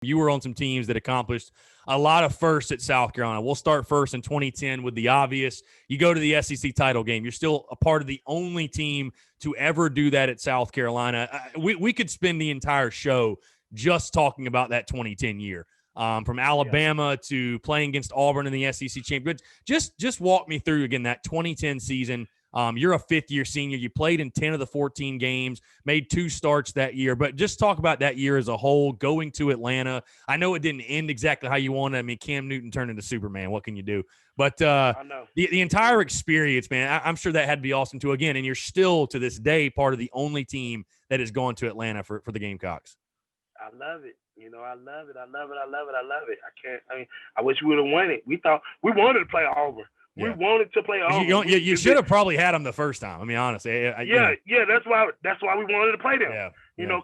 You were on some teams that accomplished a lot of firsts at South Carolina. We'll start first in 2010 with the obvious. You go to the SEC title game. You're still a part of the only team to ever do that at South Carolina. We could spend the entire show just talking about that 2010 year, from Alabama to playing against Auburn in the SEC championship. Just walk me through again that 2010 season. You're a fifth-year senior. You played in 10 of the 14 games, made 2 starts that year. But just talk about that year as a whole, going to Atlanta. I know it didn't end exactly how you wanted. I mean, Cam Newton turned into Superman. What can you do? But I know. the entire experience, man, I'm sure that had to be awesome too. Again, and you're still, to this day, part of the only team that has gone to Atlanta for the Gamecocks. I love it. I love it. I wish we would have won it. We wanted to play Auburn. We wanted to play Auburn. You should have probably had them the first time. I mean, honestly. That's why we wanted to play them. Yeah.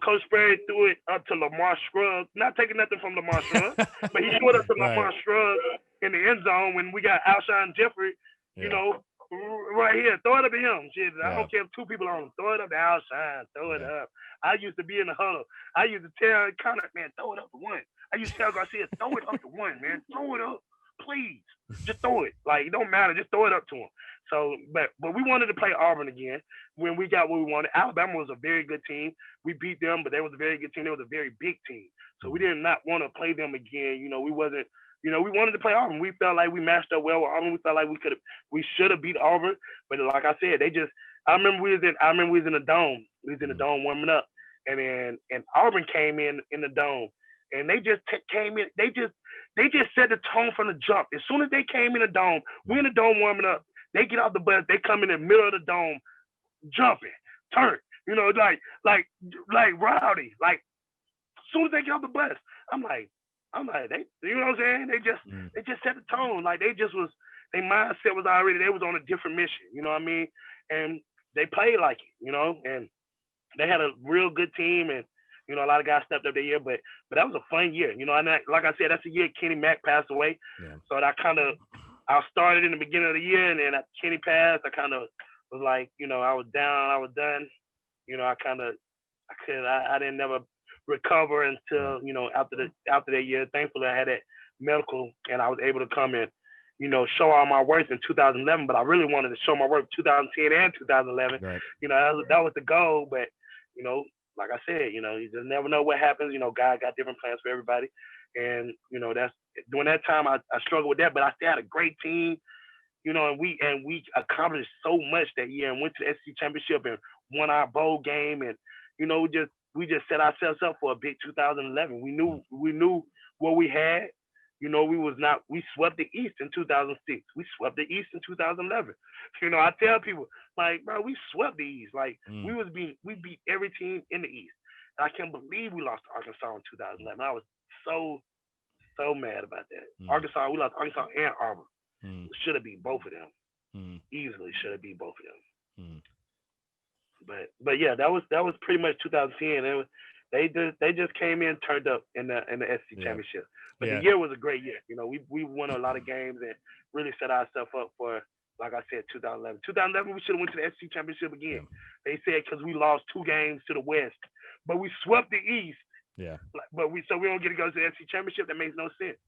Coach Sperry threw it up to Lamar Scruggs. Not taking nothing from Lamar Scruggs, but he threw it up to Lamar Scruggs in the end zone when we got Alshon Jeffrey, right here. Throw it up to him. Shit, I don't care if 2 people on him. Throw it up to Alshon. Throw it up. I used to be in the huddle. I used to tell Connor, man, throw it up to 1. I used to tell Garcia, throw it up to 1, man. Throw it up. Please, just throw it. Like, it don't matter. Just throw it up to him. So, but we wanted to play Auburn again when we got what we wanted. Alabama was a very good team. We beat them, but they was a very good team. They was a very big team. So we did not want to play them again. We wasn't. We wanted to play Auburn. We felt like we matched up well with Auburn. We felt like we should have beat Auburn. But like I said, I remember we was in the dome. We was in the dome warming up, and Auburn came in the dome, and they just came in. They just set the tone from the jump. As soon as they came in the dome, we're in the dome warming up. They get off the bus. They come in the middle of the dome, jumping, turn. Like rowdy. Like, as soon as they get off the bus, I'm like, they, you know what I'm saying? They just set the tone. Like, their mindset was already, they was on a different mission. You know what I mean? And they played like it. And they had a real good team, and a lot of guys stepped up that year, but that was a fun year. And like I said, that's the year Kenny Mack passed away. Yeah. So I started in the beginning of the year, and then Kenny passed. I kind of was like, I was down, I was done. I didn't never recover until, after that year. Thankfully, I had that medical, and I was able to come and, show all my worth in 2011. But I really wanted to show my worth 2010 and 2011. Right. That was the goal. But, like I said, you just never know what happens. God got different plans for everybody. And, that's during that time I struggled with that, but I still had a great team, and we accomplished so much that year and went to the SEC championship and won our bowl game. And, we just set ourselves up for a big 2011. We knew what we had. We swept the East in 2006. We swept the East in 2011. I tell people, like, bro, we swept the East. Like, we beat every team in the East. And I can't believe we lost to Arkansas in 2011. I was so mad about that. We lost Arkansas and Auburn. Should have beat both of them. Easily should have beat both of them. But yeah, that was pretty much 2010. They just came in, turned up in the SEC championship. But the year was a great year. We won a lot of games and really set ourselves up for, like I said, 2011. 2011, we should have went to the SEC championship again. Yeah. They said because we lost 2 games to the West, but we swept the East. Yeah. But we don't get to go to the SEC championship. That makes no sense.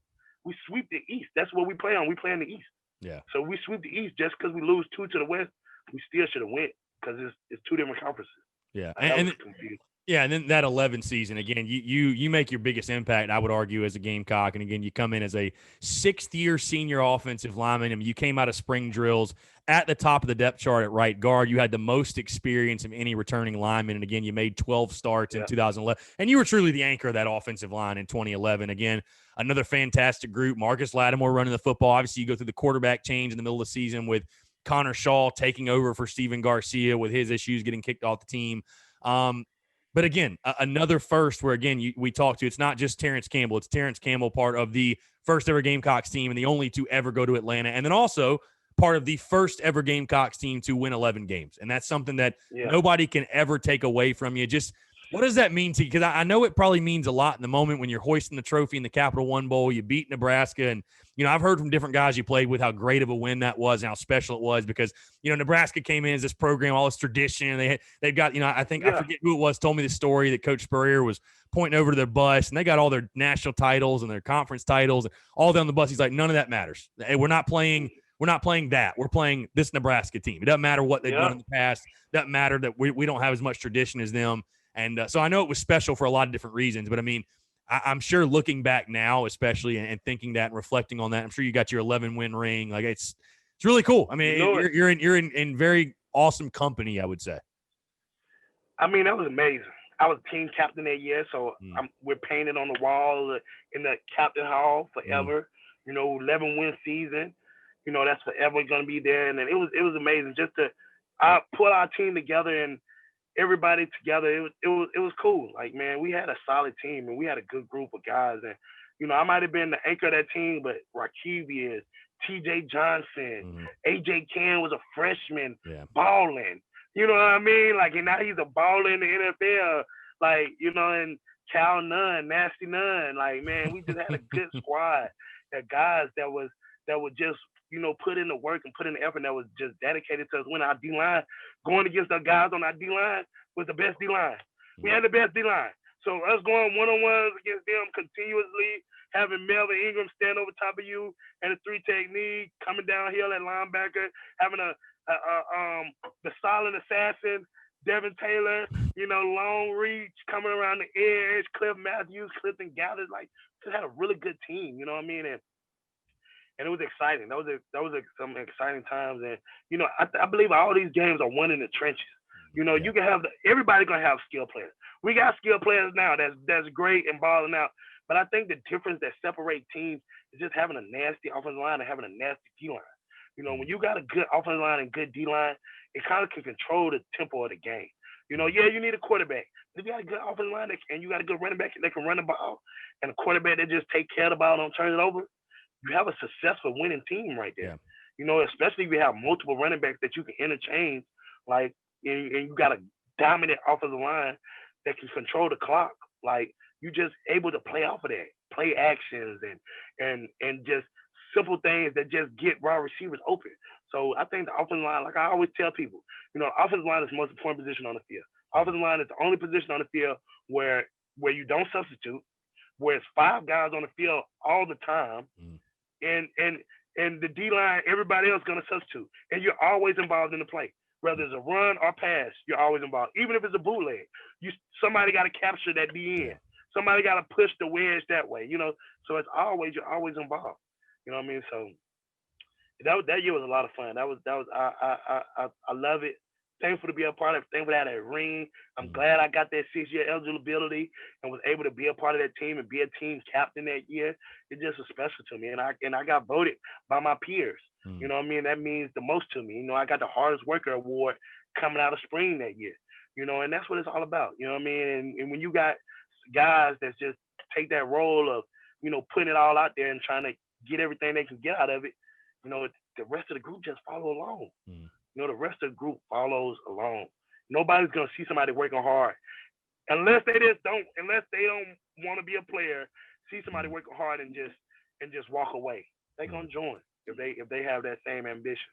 We sweep the East. That's what we play on. We play in the East. Yeah. So we sweep the East just because we lose 2 to the West. We still should have went because it's 2 different conferences. Yeah. And then that 11 season, again, you make your biggest impact, I would argue, as a Gamecock. And again, you come in as a 6th-year senior offensive lineman. I mean, you came out of spring drills at the top of the depth chart at right guard. You had the most experience of any returning lineman. And again, you made 12 starts in 2011. And you were truly the anchor of that offensive line in 2011. Again, another fantastic group. Marcus Lattimore running the football. Obviously, you go through the quarterback change in the middle of the season with Connor Shaw taking over for Steven Garcia with his issues getting kicked off the team. But again, another first where, again, we talked to, it's not just Terrence Campbell. It's Terrence Campbell, part of the first ever Gamecocks team and the only to ever go to Atlanta. And then also part of the first ever Gamecocks team to win 11 games. And that's something that nobody can ever take away from you. Just What does that mean to you? Because I know it probably means a lot in the moment when you're hoisting the trophy in the Capital One Bowl. You beat Nebraska, and I've heard from different guys you played with how great of a win that was and how special it was because Nebraska came in as this program, all this tradition. They've got I forget who it was told me the story that Coach Spurrier was pointing over to their bus, and they got all their national titles and their conference titles and all down the bus. He's like, none of that matters. Hey, we're not playing that. We're playing this Nebraska team. It doesn't matter what they've done in the past. It doesn't matter that we don't have as much tradition as them. And so I know it was special for a lot of different reasons, but I mean, I'm sure looking back now, especially and thinking that and reflecting on that, I'm sure you got your 11-win ring. Like it's really cool. I mean, you're in very awesome company, I would say. I mean, that was amazing. I was team captain that year, so we're painted on the wall in the captain hall forever. 11-win season. That's forever going to be there, and it was amazing just to put our team together and everybody together. It was cool. Like, man, we had a solid team and we had a good group of guys. And I might have been the anchor of that team, but Rakevius, T.J. Johnson, A.J. Ken was a freshman balling. You know what I mean? Like, and now he's a baller in the NFL. Like, and Cal Nunn, Nasty Nunn. Like, man, we just had a good squad. That guys that would just put in the work and put in the effort that was just dedicated to us when our D-line, going against the guys on our D-line was the best D-line. We had the best D-line. So us going one-on-ones against them continuously, having Melvin Ingram stand over top of you and a 3 technique, coming downhill at linebacker, having the silent assassin, Devin Taylor, long reach, coming around the edge, Cliff Matthews, Clifton Gallus, like, just had a really good team, you know what I mean? And it was exciting. That was some exciting times. And, I believe all these games are won in the trenches. You can have everybody's going to have skill players. We got skill players now that's great and balling out. But I think the difference that separates teams is just having a nasty offensive line and having a nasty D-line. When you got a good offensive line and good D-line, it kind of can control the tempo of the game. You need a quarterback. If you got a good offensive line and you got a good running back that can run the ball and a quarterback that just take care of the ball, don't turn it over, you have a successful winning team right there. Yeah. Especially if you have multiple running backs that you can interchange, like, and you got a dominant offensive line that can control the clock. Like, you just able to play off of that, play actions and just simple things that just get wide receivers open. So I think the offensive line, like I always tell people, offensive line is the most important position on the field. Offensive line is the only position on the field where you don't substitute, where it's 5 guys on the field all the time. And the D-line, everybody else going to substitute. And you're always involved in the play. Whether it's a run or pass, you're always involved. Even if it's a bootleg, somebody got to capture that D-end. Somebody got to push the wedge that way, So you're always involved. You know what I mean? So that year was a lot of fun. I love it. Thankful to be a part of it. Thankful to have that ring. I'm glad I got that 6-year eligibility and was able to be a part of that team and be a team captain that year. It just was special to me. And I got voted by my peers. You know what I mean? That means the most to me. I got the hardest worker award coming out of spring that year. And that's what it's all about. You know what I mean? And when you got guys that just take that role of, putting it all out there and trying to get everything they can get out of it, the rest of the group just follow along. The rest of the group follows along. Nobody's gonna see somebody working hard unless they don't want to be a player. See somebody working hard and just walk away. They're gonna join if they have that same ambition.